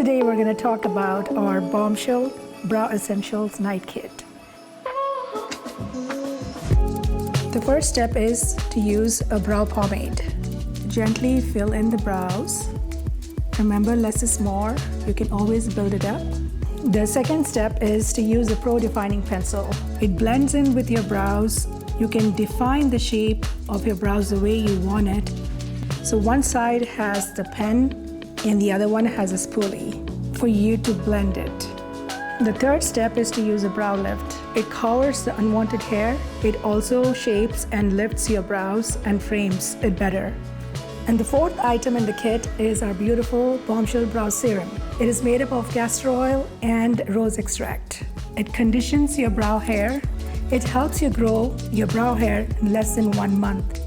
Today we're going to talk about our Bombshell Brow Essentials Night Kit. The first step is to use a brow pomade. Gently fill in the brows. Remember, less is more. You can always build it up. The second step is to use a Pro Defining Pencil. It blends in with your brows. You can define the shape of your brows the way you want it. So one side has the pen and the other one has a spoolie for you to blend it. The third step is to use a brow lift. It covers the unwanted hair. It also shapes and lifts your brows and frames it better. And the fourth item in the kit is our beautiful Bombshell Brow Serum. It is made up of castor oil and rose extract. It conditions your brow hair. It helps you grow your brow hair in less than 1 month.